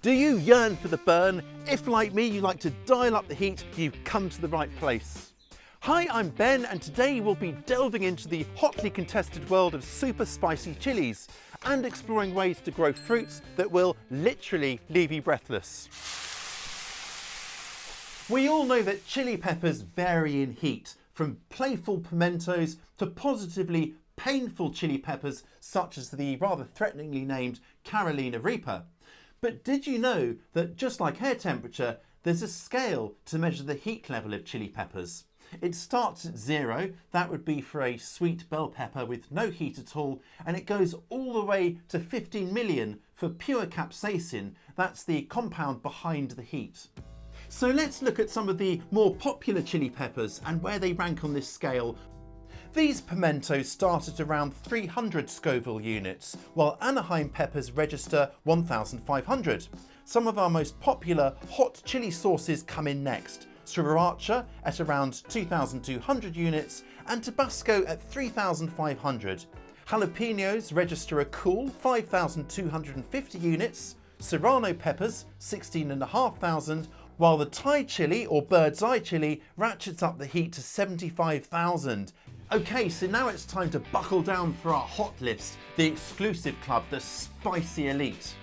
Do you yearn for the burn? If, like me, you like to dial up the heat, you've come to the right place. Hi, I'm Ben, and today we'll be delving into the hotly contested world of super spicy chilies and exploring ways to grow fruits that will literally leave you breathless. We all know that chili peppers vary in heat, from playful pimentos to positively painful chili peppers such as the rather threateningly named Carolina Reaper. But did you know that just like air temperature, there's a scale to measure the heat level of chili peppers? It starts at 0, that would be for a sweet bell pepper with no heat at all, and it goes all the way to 15 million for pure capsaicin, that's the compound behind the heat. So let's look at some of the more popular chili peppers and where they rank on this scale. These pimentos start at around 300 Scoville units, while Anaheim peppers register 1,500. Some of our most popular hot chili sauces come in next. Sriracha at around 2,200 units and Tabasco at 3,500. Jalapenos register a cool 5,250 units, Serrano peppers 16,500, while the Thai chili or bird's eye chili ratchets up the heat to 75,000. Okay, so now it's time to buckle down for our hot list, the exclusive club, the Spicy Elite.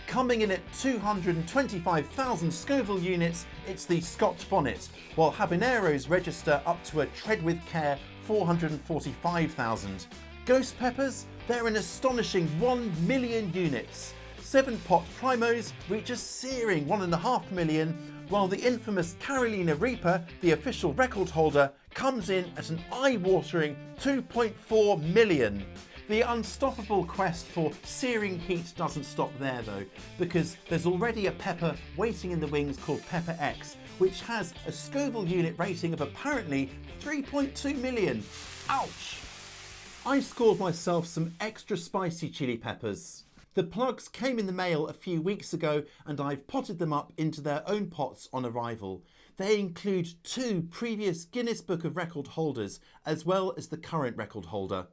Coming in at 225,000 Scoville units, it's the Scotch bonnet, while habaneros register up to a tread with care 445,000. Ghost peppers, they're an astonishing 1 million units. 7-pot primos reach a searing 1.5 million, while the infamous Carolina Reaper, the official record holder, comes in at an eye-watering 2.4 million. The unstoppable quest for searing heat doesn't stop there though, because there's already a pepper waiting in the wings called Pepper X, which has a Scoville unit rating of apparently 3.2 million. Ouch! I scored myself some extra spicy chili peppers. The plugs came in the mail a few weeks ago and I've potted them up into their own pots on arrival. They include 2 previous Guinness Book of Record holders as well as the current record holder.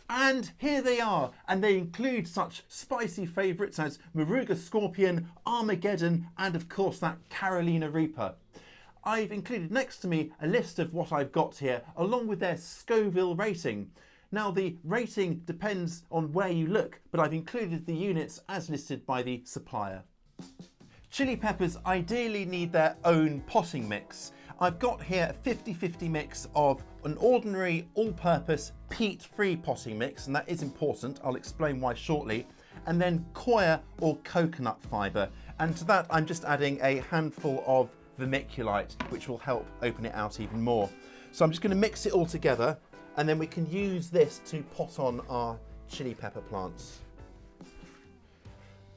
And here they are, and they include such spicy favourites as Moruga Scorpion, Armageddon and of course that Carolina Reaper. I've included next to me a list of what I've got here along with their Scoville rating. Now the rating depends on where you look, but I've included the units as listed by the supplier. Chili peppers ideally need their own potting mix. I've got here a 50-50 mix of an ordinary all-purpose peat-free potting mix, and that is important, I'll explain why shortly, and then coir or coconut fibre, and to that I'm just adding a handful of vermiculite, which will help open it out even more. So I'm just going to mix it all together, and then we can use this to pot on our chili pepper plants.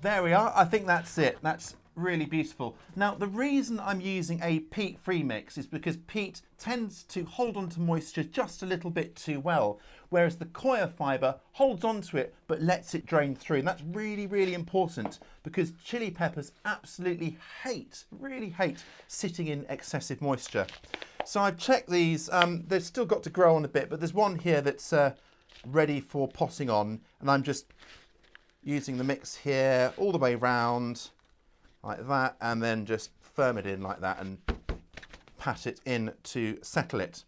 There we are, I think that's it. That's really beautiful. Now the reason I'm using a peat-free mix is because peat tends to hold on to moisture just a little bit too well, whereas the coir fibre holds on to it but lets it drain through, and that's really, really important because chili peppers absolutely really hate sitting in excessive moisture. So I've checked these, they've still got to grow on a bit, but there's one here that's ready for potting on, and I'm just using the mix here all the way round like that, and then just firm it in like that and pat it in to settle it.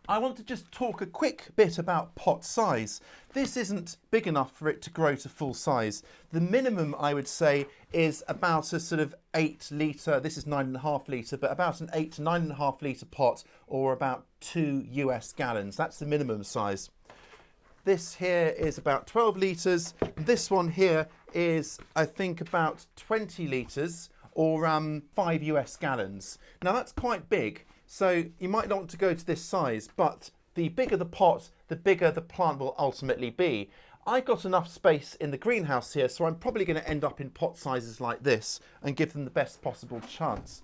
I want to just talk a quick bit about pot size. This isn't big enough for it to grow to full size. The minimum I would say is about a sort of 8 litre, this is 9.5 litre, but about an 8 to 9.5 litre pot, or about 2 US gallons. That's the minimum size. This here is about 12 litres. This one here is, I think, about 20 litres, or 5 US gallons. Now that's quite big, so you might not want to go to this size, but the bigger the pot, the bigger the plant will ultimately be. I've got enough space in the greenhouse here, so I'm probably going to end up in pot sizes like this and give them the best possible chance.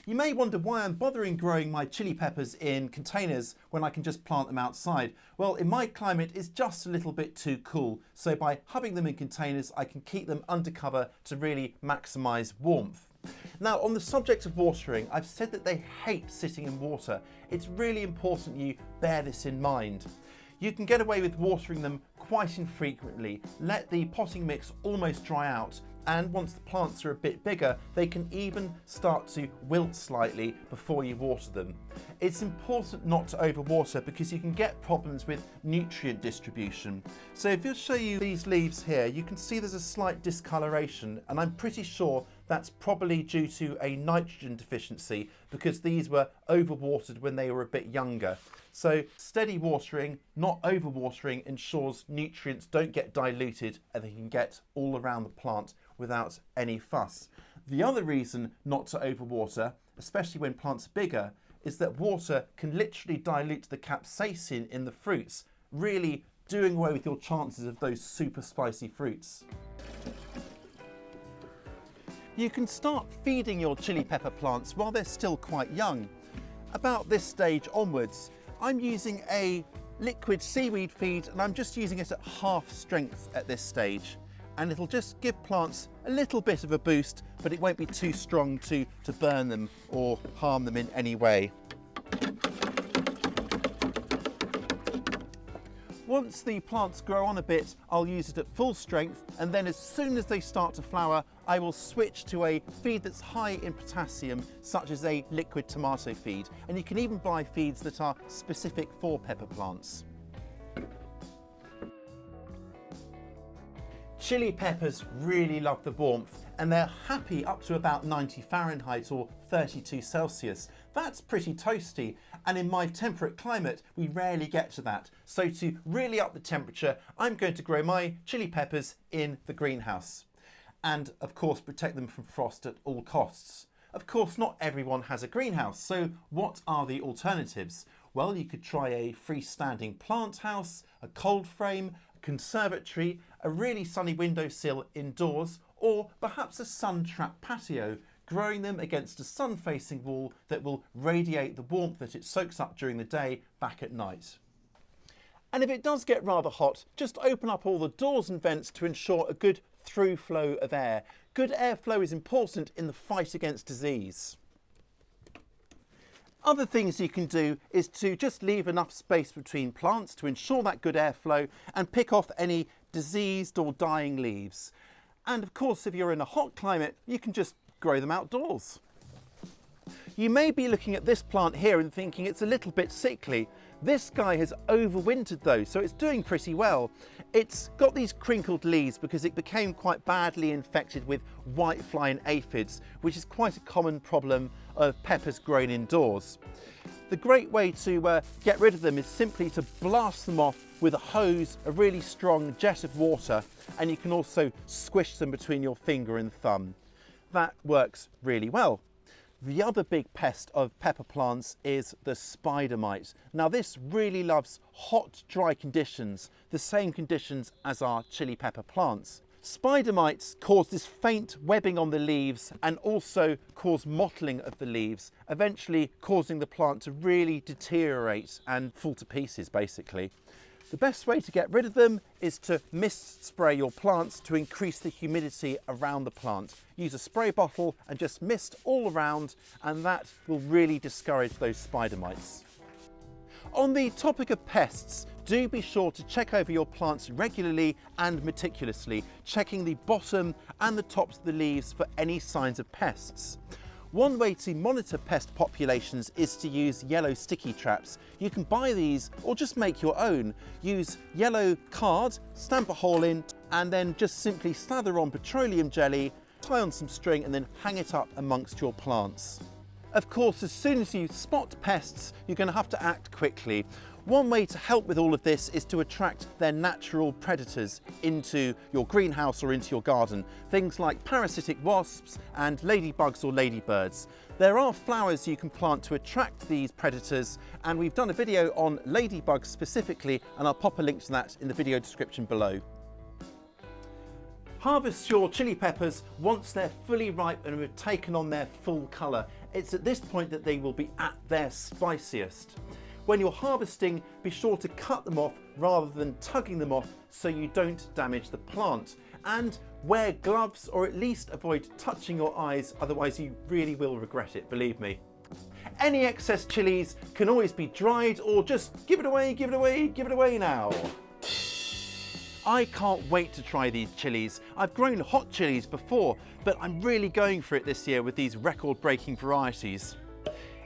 You may wonder why I'm bothering growing my chili peppers in containers when I can just plant them outside. Well, in my climate it's just a little bit too cool, so by having them in containers I can keep them under cover to really maximise warmth. Now, on the subject of watering, I've said that they hate sitting in water. It's really important you bear this in mind. You can get away with watering them quite infrequently. Let the potting mix almost dry out, And once the plants are a bit bigger, they can even start to wilt slightly before you water them. It's important not to overwater because you can get problems with nutrient distribution. So if I'll show you these leaves here, you can see there's a slight discoloration, and I'm pretty sure that's probably due to a nitrogen deficiency because these were overwatered when they were a bit younger. So steady watering, not overwatering, ensures nutrients don't get diluted and they can get all around the plant without any fuss. The other reason not to overwater, especially when plants are bigger, is that water can literally dilute the capsaicin in the fruits, really doing away with your chances of those super spicy fruits. You can start feeding your chili pepper plants while they're still quite young. About this stage onwards, I'm using a liquid seaweed feed and I'm just using it at half strength at this stage. And it'll just give plants a little bit of a boost, but it won't be too strong to burn them or harm them in any way. Once the plants grow on a bit, I'll use it at full strength, and then as soon as they start to flower, I will switch to a feed that's high in potassium, such as a liquid tomato feed. And you can even buy feeds that are specific for pepper plants. Chili peppers really love the warmth, and they're happy up to about 90 Fahrenheit or 32 Celsius. That's pretty toasty, and in my temperate climate, we rarely get to that. So to really up the temperature, I'm going to grow my chili peppers in the greenhouse. And of course, protect them from frost at all costs. Of course, not everyone has a greenhouse, so what are the alternatives? Well, you could try a freestanding plant house, a cold frame, conservatory, a really sunny windowsill indoors, or perhaps a sun-trap patio, growing them against a sun-facing wall that will radiate the warmth that it soaks up during the day back at night. And if it does get rather hot, just open up all the doors and vents to ensure a good through flow of air. Good airflow is important in the fight against disease. Other things you can do is to just leave enough space between plants to ensure that good airflow and pick off any diseased or dying leaves. And of course, if you're in a hot climate, you can just grow them outdoors. You may be looking at this plant here and thinking it's a little bit sickly. This guy has overwintered though, so it's doing pretty well. It's got these crinkled leaves because it became quite badly infected with whitefly and aphids, which is quite a common problem of peppers grown indoors. The great way to get rid of them is simply to blast them off with a hose, a really strong jet of water, and you can also squish them between your finger and thumb. That works really well. The other big pest of pepper plants is the spider mite. Now this really loves hot, dry conditions, the same conditions as our chili pepper plants. Spider mites cause this faint webbing on the leaves and also cause mottling of the leaves, eventually causing the plant to really deteriorate and fall to pieces basically. The best way to get rid of them is to mist spray your plants to increase the humidity around the plant. Use a spray bottle and just mist all around, and that will really discourage those spider mites. On the topic of pests, do be sure to check over your plants regularly and meticulously, checking the bottom and the tops of the leaves for any signs of pests. One way to monitor pest populations is to use yellow sticky traps. You can buy these or just make your own. Use yellow card, stamp a hole in, and then just simply slather on petroleum jelly, tie on some string, and then hang it up amongst your plants. Of course, as soon as you spot pests, you're going to have to act quickly. One way to help with all of this is to attract their natural predators into your greenhouse or into your garden. Things like parasitic wasps and ladybugs or ladybirds. There are flowers you can plant to attract these predators, and we've done a video on ladybugs specifically, and I'll pop a link to that in the video description below. Harvest your chili peppers once they're fully ripe and have taken on their full colour. It's at this point that they will be at their spiciest. When you're harvesting, be sure to cut them off rather than tugging them off so you don't damage the plant. And wear gloves, or at least avoid touching your eyes, otherwise you really will regret it, believe me. Any excess chilies can always be dried, or just give it away now. I can't wait to try these chilies. I've grown hot chilies before, but I'm really going for it this year with these record-breaking varieties.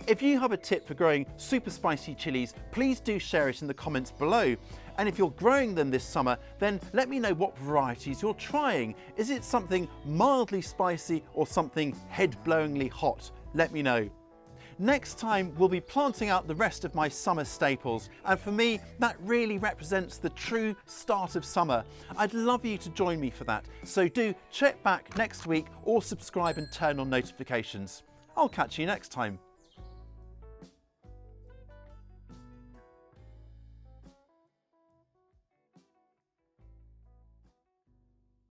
If you have a tip for growing super spicy chilies, please do share it in the comments below. And if you're growing them this summer, then let me know what varieties you're trying. Is it something mildly spicy or something head-blowingly hot? Let me know. Next time we'll be planting out the rest of my summer staples, and for me that really represents the true start of summer. I'd love you to join me for that, so do check back next week or subscribe and turn on notifications. I'll catch you next time.